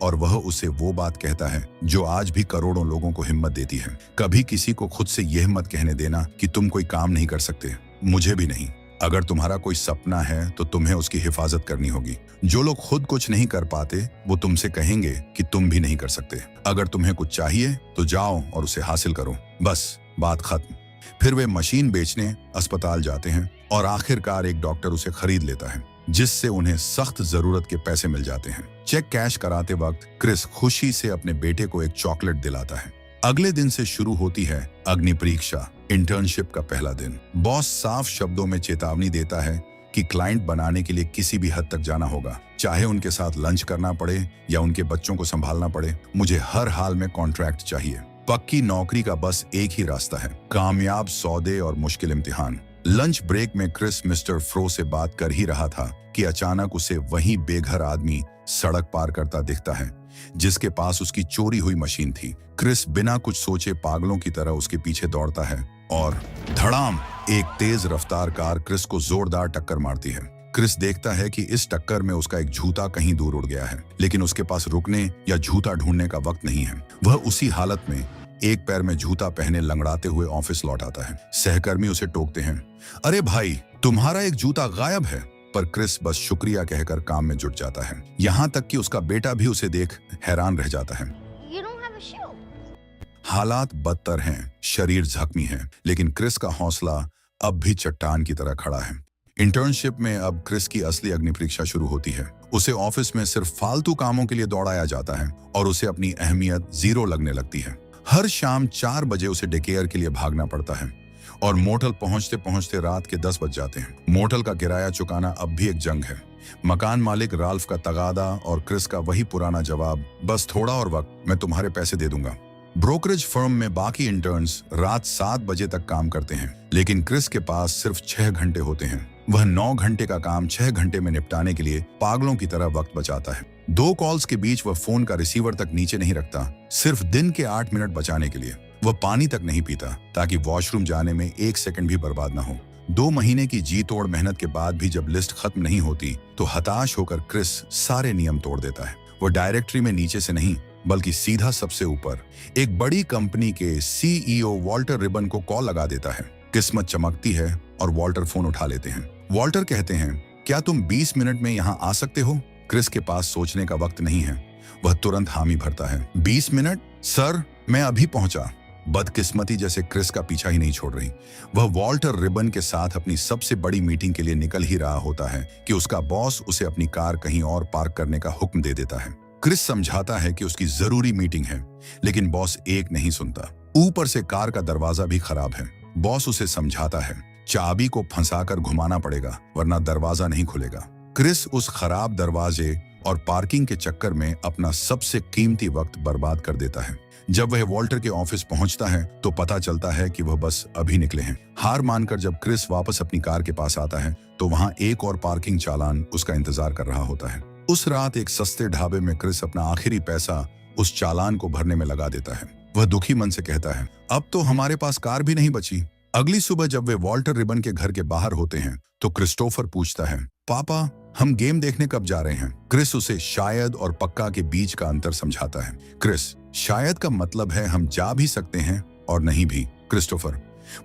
और वह उसे वो बात कहता है जो आज भी करोड़ों लोगों को हिम्मत देती है। कभी किसी को खुद से यह मत कहने देना कि तुम कोई काम नहीं कर सकते, मुझे भी नहीं। अगर तुम्हारा कोई सपना है तो तुम्हें उसकी हिफाजत करनी होगी। जो लोग खुद कुछ नहीं कर पाते वो तुमसे कहेंगे कि तुम भी नहीं कर सकते। अगर तुम्हें कुछ चाहिए तो जाओ और उसे हासिल करो, बस बात खत्म। फिर वे मशीन बेचने अस्पताल जाते हैं और आखिरकार एक डॉक्टर उसे खरीद लेता है, जिससे उन्हें सख्त जरूरत के पैसे मिल जाते हैं। चेक कैश कराते वक्त क्रिस खुशी से अपने बेटे को एक चॉकलेट दिलाता है। अगले दिन से शुरू होती है अग्नि परीक्षा, इंटर्नशिप का पहला दिन। बॉस साफ शब्दों में चेतावनी देता है कि क्लाइंट बनाने के लिए किसी भी हद तक जाना होगा, चाहे उनके साथ लंच करना पड़े या उनके बच्चों को संभालना पड़े। मुझे हर हाल में कॉन्ट्रैक्ट चाहिए। पक्की नौकरी का बस एक ही रास्ता है, कामयाब सौदे और मुश्किल इम्तिहान। लंच ब्रेक में क्रिस मिस्टर फ्रो से बात कर ही रहा था कि अचानक उसे वही बेघर आदमी सड़क पार करता दिखता है जिसके पास उसकी चोरी हुई मशीन थी। क्रिस बिना कुछ सोचे पागलों की तरह उसके पीछे दौड़ता है और धड़ाम, एक तेज रफ्तार कार क्रिस को जोरदार टक्कर मारती है। क्रिस देखता है कि इस टक्कर में उसका एक जूता कहीं दूर उड़ गया है, लेकिन उसके पास रुकने या जूता ढूंढने का वक्त नहीं है। वह उसी हालत में एक पैर में जूता पहने लंगड़ाते हुए ऑफिस लौट आता है। सहकर्मी उसे टोकते हैं, अरे भाई, तुम्हारा एक जूता गायब है। पर क्रिस बस शुक्रिया कहकर काम में जुट जाता है। यहाँ तक कि उसका बेटा भी उसे देख हैरान रह जाता है। हालात बदतर हैं, शरीर जख्मी है, लेकिन क्रिस का हौसला अब भी चट्टान की तरह खड़ा है। इंटर्नशिप में अब क्रिस की असली अग्नि परीक्षा शुरू होती है। उसे ऑफिस में सिर्फ फालतू कामों के लिए दौड़ाया जाता है और उसे अपनी अहमियत जीरो लगने लगती है। हर शाम 4 बजे उसे डेकेयर के लिए भागना पड़ता है और मोटल पहुंचते पहुंचते रात के 10 बज जाते हैं। मोटल का किराया चुकाना अब भी एक जंग है। मकान मालिक राल्फ का तगादा और क्रिस का वही पुराना जवाब, बस थोड़ा और वक्त, मैं तुम्हारे पैसे दे दूंगा। ब्रोकरेज फर्म में बाकी इंटर्न्स रात 7 बजे तक काम करते हैं, लेकिन क्रिस के पास सिर्फ 6 घंटे होते हैं। वह 9 घंटे का काम 6 घंटे में निपटाने के लिए पागलों की तरह वक्त बचाता है। 2 कॉल्स के बीच वह फोन का रिसीवर तक नीचे नहीं रखता, सिर्फ दिन के 8 मिनट बचाने के लिए। वह पानी तक नहीं पीता ताकि वॉशरूम जाने में 1 सेकंड भी बर्बाद ना हो। 2 महीने की जी तोड़ मेहनत के बाद भी जब लिस्ट खत्म नहीं होती तो हताश होकर क्रिस सारे नियम तोड़ देता है। वो डायरेक्टरी में नीचे से नहीं बल्कि सीधा सबसे ऊपर एक बड़ी कंपनी के सीईओ वॉल्टर रिबन को कॉल लगा देता है। किस्मत चमकती है और वॉल्टर फोन उठा लेते हैं। वॉल्टर कहते हैं, क्या तुम 20 मिनट में यहाँ आ सकते हो? क्रिस के पास सोचने का वक्त नहीं है। वह तुरंत हामी भरता है। 20 मिनट? सर, मैं अभी पहुंचा। बदकिस्मती जैसे क्रिस का पीछा ही नहीं छोड़ रही। वह वॉल्टर रिबन के साथ अपनी सबसे बड़ी मीटिंग के लिए निकल ही रहा होता है कि उसका बॉस उसे अपनी कार कहीं और पार्क करने का हुक्म दे देता है। क्रिस समझाता है कि उसकी जरूरी मीटिंग है, लेकिन बॉस एक नहीं सुनता। ऊपर से कार का दरवाजा भी खराब है। बॉस उसे समझाता है, चाबी को फंसाकर घुमाना पड़ेगा वरना दरवाजा नहीं खुलेगा। क्रिस उस खराब दरवाजे और पार्किंग के चक्कर में अपना सबसे कीमती वक्त बर्बाद कर देता है। जब वह वॉल्टर के ऑफिस पहुंचता है तो पता चलता है कि वह बस अभी निकले हैं। हार मानकर जब क्रिस वापस अपनी कार के पास आता है तो वहां एक और पार्किंग चालान उसका इंतजार कर रहा होता है। उस रात एक सस्ते ढाबे में क्रिस अपना आखिरी पैसा उस चालान को भरने में लगा देता है। वह दुखी मन से कहता है, अब तो हमारे पास कार भी नहीं बची। अगली सुबह जब वे वॉल्टर रिबन के घर के बाहर होते हैं तो क्रिस्टोफर पूछता है, पापा, हम गेम देखने कब जा रहे हैं? क्रिस उसे शायद और पक्का के बीच का अंतर समझाता है। क्रिस, शायद का मतलब है हम जा भी सकते हैं और नहीं भी। क्रिस्टोफर,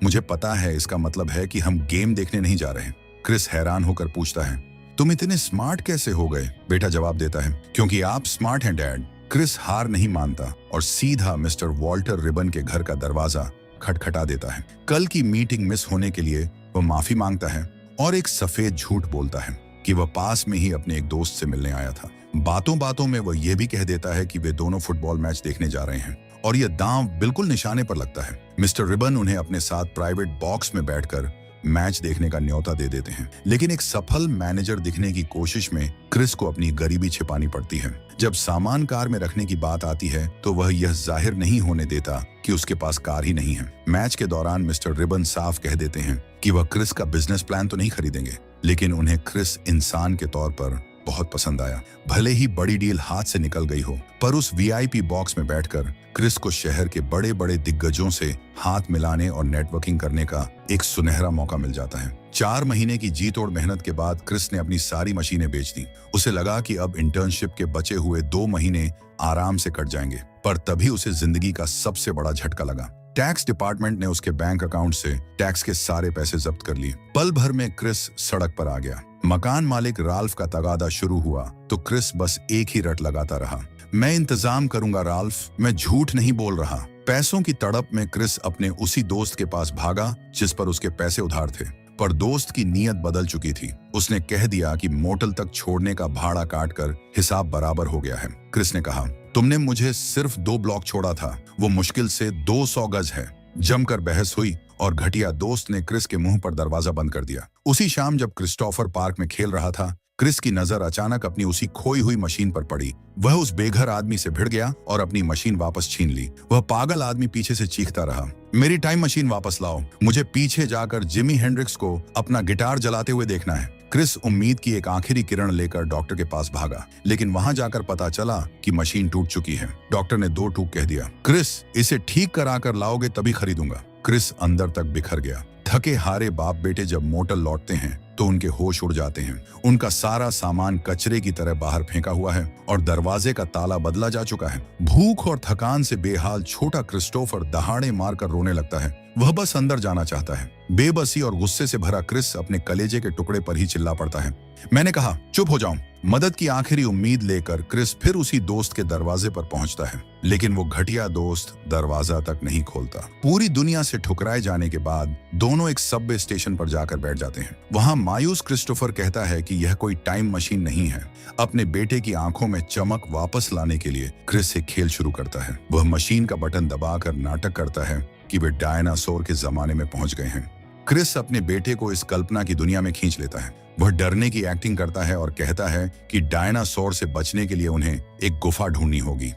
मुझे पता है, इसका मतलब है कि हम गेम देखने नहीं जा रहे हैं। क्रिस हैरान होकर पूछता है, तुम इतने स्मार्ट कैसे हो गए? बेटा जवाब देता है, क्योंकि आप स्मार्ट हैं डैड। क्रिस हार नहीं मानता और सीधा मिस्टर वॉल्टर रिबन के घर का दरवाजा खटखटा देता है। कल की मीटिंग मिस होने के लिए वह माफी मांगता है और एक सफेद झूठ बोलता है कि वह पास में ही अपने एक दोस्त से मिलने आया था। बातों बातों में वह यह भी कह देता है कि वे दोनों फुटबॉल मैच देखने जा रहे हैं और यह दांव बिल्कुल निशाने पर लगता है। मिस्टर रिबन उन्हें अपने साथ प्राइवेट बॉक्स में बैठकर मैच देखने का न्योता दे देते हैं, लेकिन एक सफल मैनेजर दिखने की कोशिश में क्रिस को अपनी गरीबी छिपानी पड़ती है। जब सामान कार में रखने की बात आती है तो वह यह जाहिर नहीं होने देता कि उसके पास कार ही नहीं है। मैच के दौरान मिस्टर रिबन साफ कह देते हैं कि वह क्रिस का बिजनेस प्लान तो नहीं खरीदेंगे, लेकिन उन्हें क्रिस इंसान के तौर पर बहुत पसंद आया। भले ही बड़ी डील हाथ से निकल गई हो, पर उस वीआईपी बॉक्स में बैठकर क्रिस को शहर के बड़े बड़े दिग्गजों से हाथ मिलाने और नेटवर्किंग करने का एक सुनहरा मौका मिल जाता है। 4 महीने की जी तोड़ मेहनत के बाद क्रिस ने अपनी सारी मशीनें बेच दी। उसे लगा कि अब इंटर्नशिप के बचे हुए 2 महीने आराम से कट जाएंगे, पर तभी उसे जिंदगी का सबसे बड़ा झटका लगा। टैक्स डिपार्टमेंट ने उसके बैंक अकाउंट से टैक्स के सारे पैसे जब्त कर लिए। पल भर में क्रिस सड़क पर आ गया। मकान मालिक राल्फ का तगादा शुरू हुआ तो क्रिस बस एक ही रट लगाता रहा, मैं इंतजाम करूंगा राल्फ, मैं झूठ नहीं बोल रहा। पैसों की तड़प में क्रिस अपने उसी दोस्त के पास भागा जिस पर उसके पैसे उधार थे, पर दोस्त की नीयत बदल चुकी थी। उसने कह दिया कि मोटल तक छोड़ने का भाड़ा काटकर हिसाब बराबर हो गया है। क्रिस ने कहा, तुमने मुझे सिर्फ 2 ब्लॉक छोड़ा था, वो मुश्किल से 200 गज है। जमकर बहस हुई और घटिया दोस्त ने क्रिस के मुंह पर दरवाजा बंद कर दिया। उसी शाम जब क्रिस्टोफर पार्क में खेल रहा था, क्रिस की नजर अचानक अपनी उसी खोई हुई मशीन पर पड़ी। वह उस बेघर आदमी से भिड़ गया और अपनी मशीन वापस छीन ली। वह पागल आदमी पीछे से चीखता रहा, मेरी टाइम मशीन वापस लाओ, मुझे पीछे जाकर जिमी हेंड्रिक्स को अपना गिटार जलाते हुए देखना है। क्रिस उम्मीद की एक आखिरी किरण लेकर डॉक्टर के पास भागा, लेकिन वहां जाकर पता चला कि मशीन टूट चुकी है। डॉक्टर ने 2 टूक कह दिया, क्रिस इसे ठीक कराकर लाओगे तभी खरीदूंगा। क्रिस अंदर तक बिखर गया। थके हारे बाप बेटे जब मोटल लौटते हैं तो उनके होश उड़ जाते हैं। उनका सारा सामान कचरे की तरह बाहर फेंका हुआ है और दरवाजे का ताला बदला जा चुका है। भूख और थकान से बेहाल छोटा क्रिस्टोफर दहाड़े मारकर रोने लगता है। वह बस अंदर जाना चाहता है। बेबसी और गुस्से से भरा क्रिस अपने कलेजे के टुकड़े पर ही चिल्ला पड़ता है, मैंने कहा चुप हो जाऊं। मदद की आखिरी उम्मीद लेकर क्रिस फिर उसी दोस्त के दरवाजे पर पहुंचता है, लेकिन वो घटिया दोस्त दरवाजा तक नहीं खोलता। पूरी दुनिया से ठुकराए जाने के बाद दोनों एक सबवे स्टेशन पर जाकर बैठ जाते हैं। वहां मायूस क्रिस्टोफर कहता है कि यह कोई टाइम मशीन नहीं है। अपने बेटे की आंखों में चमक वापस लाने के लिए क्रिस एक खेल शुरू करता है। वह मशीन का बटन दबाकर नाटक करता है कि वे डायनासोर के जमाने में पहुंच गए हैं। क्रिस अपने बेटे को इस कल्पना की दुनिया में खींच लेता है। वह डरने की एक्टिंग करता है और कहता है कि डायनासोर से बचने के लिए उन्हें एक गुफा ढूंढनी होगी।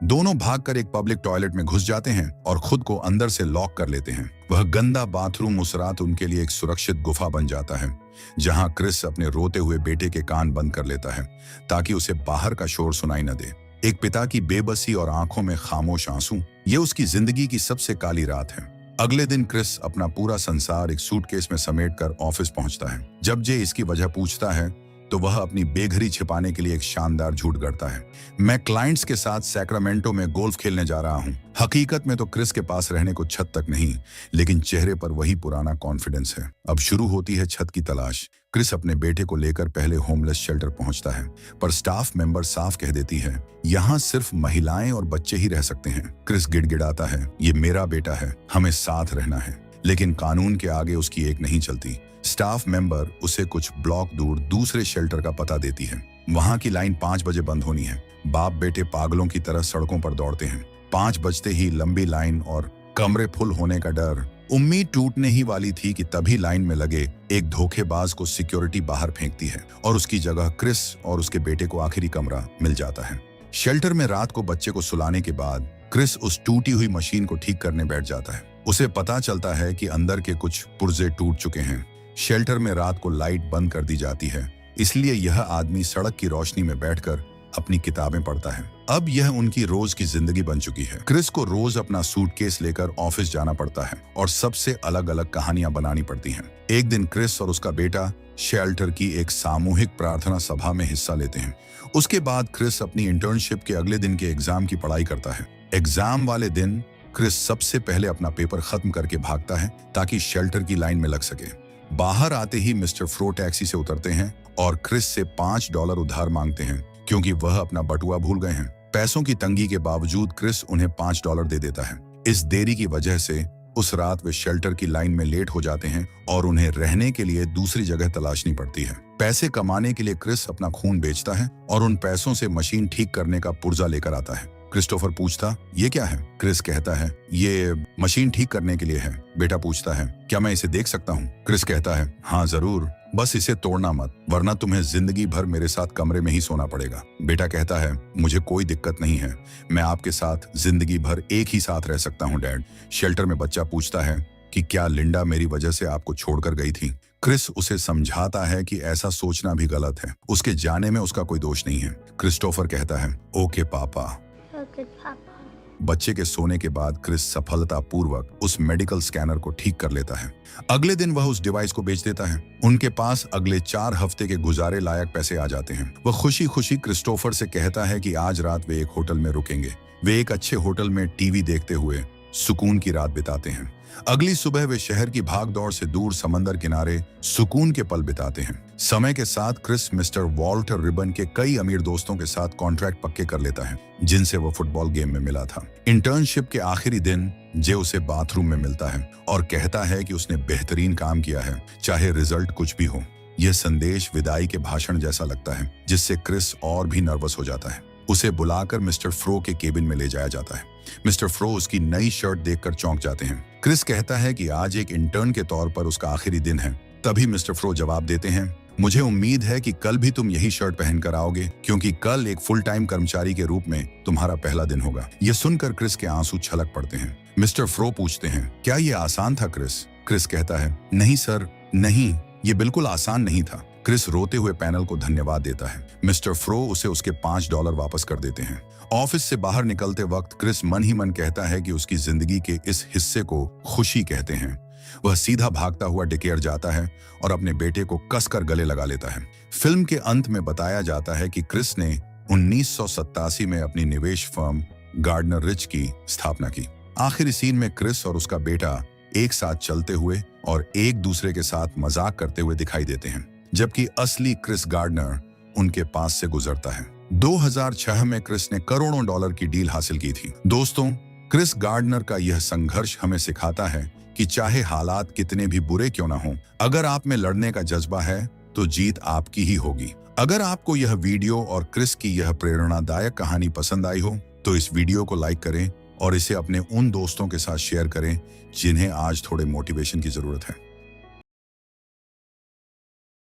दोनों भागकर एक पब्लिक टॉयलेट में घुस जाते हैं और खुद को अंदर से लॉक कर लेते हैं। वह गंदा बाथरूम उस रात उनके लिए एक सुरक्षित गुफा बन जाता है, जहां क्रिस अपने रोते हुए बेटे के कान बंद कर लेता है ताकि उसे बाहर का शोर सुनाई न दे। एक पिता की बेबसी और आंखों में खामोश आंसू, ये उसकी जिंदगी की सबसे काली रात है। अगले दिन क्रिस अपना पूरा संसार एक सूटकेस में समेटकर ऑफिस पहुंचता है। जब जे इसकी वजह पूछता है तो वह अपनी बेघरी छिपाने के लिए एक शानदार झूठ गढ़ता है, मैं क्लाइंट्स के साथ सैक्रामेंटो में गोल्फ खेलने जा रहा हूं। हकीकत में तो क्रिस के पास रहने को छत तक नहीं, लेकिन चेहरे पर वही पुराना कॉन्फिडेंस है। अब शुरू होती है छत की तलाश। क्रिस अपने बेटे को लेकर पहले होमलेस शेल्टर पहुंचता है, पर स्टाफ मेंबर साफ कह देती है, यहाँ सिर्फ महिलाएं और बच्चे ही रह सकते हैं। क्रिस गिड़गिड़ाता है, ये मेरा बेटा है, हमें साथ रहना है। लेकिन कानून के आगे उसकी एक नहीं चलती। स्टाफ मेंबर उसे कुछ ब्लॉक दूर दूसरे शेल्टर का पता देती है। वहां की लाइन 5 बजे बंद होनी है। बाप बेटे पागलों की तरह सड़कों पर दौड़ते हैं। 5 बजते ही लंबी लाइन और कमरे फुल होने का डर। उम्मीद टूटने ही वाली थी कि तभी लाइन में लगे एक धोखेबाज को सिक्योरिटी बाहर फेंकती है और उसकी जगह क्रिस और उसके बेटे को आखिरी कमरा मिल जाता है। शेल्टर में रात को बच्चे को सुलाने के बाद क्रिस उस टूटी हुई मशीन को ठीक करने बैठ जाता है। उसे पता चलता है कि अंदर के कुछ पुर्जे टूट चुके हैं। शेल्टर में रात को लाइट बंद कर दी जाती है, इसलिए यह आदमी सड़क की रोशनी में बैठकर अपनी किताबें पढ़ता है। अब यह उनकी रोज की जिंदगी बन चुकी है। क्रिस को रोज अपना सूटकेस लेकर ऑफिस जाना पड़ता है और सबसे अलग अलग कहानियां बनानी पड़ती हैं। एक दिन क्रिस और उसका बेटा शेल्टर की एक सामूहिक प्रार्थना सभा में हिस्सा लेते हैं। उसके बाद क्रिस अपनी इंटर्नशिप के अगले दिन के एग्जाम की पढ़ाई करता है। एग्जाम वाले दिन क्रिस सबसे पहले अपना पेपर खत्म करके भागता है ताकि शेल्टर की लाइन में लग सके। बाहर आते ही मिस्टर फ्रो टैक्सी से उतरते हैं और क्रिस से $5 उधार मांगते हैं क्योंकि वह अपना बटुआ भूल गए हैं। पैसों की तंगी के बावजूद क्रिस उन्हें $5 दे देता है। इस देरी की वजह से उस रात वे शेल्टर की लाइन में लेट हो जाते हैं और उन्हें रहने के लिए दूसरी जगह तलाशनी पड़ती है। पैसे कमाने के लिए क्रिस अपना खून बेचता है और उन पैसों से मशीन ठीक करने का पुर्जा लेकर आता है। क्रिस्टोफर पूछता, ये क्या है? क्रिस कहता है, ये मशीन ठीक करने के लिए है। बेटा पूछता है, क्या मैं इसे देख सकता हूँ? क्रिस कहता है, हाँ जरूर, बस इसे तोड़ना मत, वरना तुम्हें जिंदगी भर मेरे साथ कमरे में ही सोना पड़ेगा। बेटा कहता है, मुझे कोई दिक्कत नहीं है, मैं आपके साथ जिंदगी भर एक ही साथ रह सकता हूँ डैड। शेल्टर में बच्चा पूछता है कि क्या लिंडा मेरी वजह से आपको छोड़कर गई थी? क्रिस उसे समझाता है कि ऐसा सोचना भी गलत है, उसके जाने में उसका कोई दोष नहीं है। क्रिस्टोफर कहता है, ओके पापा। बच्चे के सोने के बाद क्रिस सफलतापूर्वक उस मेडिकल स्कैनर को ठीक कर लेता है। अगले दिन वह उस डिवाइस को बेच देता है। उनके पास अगले 4 हफ्ते के गुजारे लायक पैसे आ जाते हैं। वह खुशी खुशी क्रिस्टोफर से कहता है कि आज रात वे एक होटल में रुकेंगे। वे एक अच्छे होटल में टीवी देखते हुए सुकून की रात बिताते हैं। अगली सुबह वे शहर की भागदौड़ से दूर समंदर किनारे सुकून के पल बिताते हैं। समय के साथ क्रिस मिस्टर वॉल्टर रिबन के कई अमीर दोस्तों के साथ कॉन्ट्रैक्ट पक्के कर लेता है, जिनसे वो फुटबॉल गेम में मिला था। इंटर्नशिप के आखिरी दिन जे उसे बाथरूम में मिलता है और कहता है कि उसने बेहतरीन काम किया है, चाहे रिजल्ट कुछ भी हो। यह संदेश विदाई के भाषण जैसा लगता है, जिससे क्रिस और भी नर्वस हो जाता है। उसे बुलाकर मिस्टर फ्रो के केबिन में ले जाया जाता है। मिस्टर फ्रो उसकी नई शर्ट देखकर चौंक जाते हैं। क्रिस कहता है कि आज एक इंटर्न के तौर पर उसका आखिरी दिन है। तभी मिस्टर फ्रो जवाब देते हैं, मुझे उम्मीद है कि कल भी तुम यही शर्ट पहनकर आओगे, क्योंकि कल एक फुल टाइम कर्मचारी के रूप में तुम्हारा पहला दिन होगा। यह सुनकर क्रिस के आंसू छलक पड़ते हैं। मिस्टर फ्रो पूछते हैं, क्या यह आसान था क्रिस? क्रिस कहता है, नहीं सर, नहीं, ये बिल्कुल आसान नहीं था। क्रिस रोते हुए पैनल को धन्यवाद देता है। मिस्टर फ्रो उसे उसके $5 वापस कर देते हैं। ऑफिस से बाहर निकलते वक्त क्रिस मन ही मन कहता है कि उसकी जिंदगी के इस हिस्से को खुशी कहते हैं। वह सीधा भागता हुआ डेकेयर जाता है और अपने बेटे को कसकर गले लगा लेता है। फिल्म के अंत में बताया जाता है कि क्रिस ने 1987 में अपनी निवेश फर्म गार्डनर रिच की स्थापना की। आखिरी सीन में क्रिस और उसका बेटा एक साथ चलते हुए और एक दूसरे के साथ मजाक करते हुए दिखाई देते हैं, जबकि असली क्रिस गार्डनर उनके पास से गुजरता है। 2006 में क्रिस ने करोड़ों डॉलर की डील हासिल की थी। दोस्तों, क्रिस गार्डनर का यह संघर्ष हमें सिखाता है कि चाहे हालात कितने भी बुरे क्यों ना हों, अगर आप में लड़ने का जज्बा है तो जीत आपकी ही होगी। अगर आपको यह वीडियो और क्रिस की यह प्रेरणादायक कहानी पसंद आई हो तो इस वीडियो को लाइक करें और इसे अपने उन दोस्तों के साथ शेयर करें जिन्हें आज थोड़े मोटिवेशन की जरूरत है।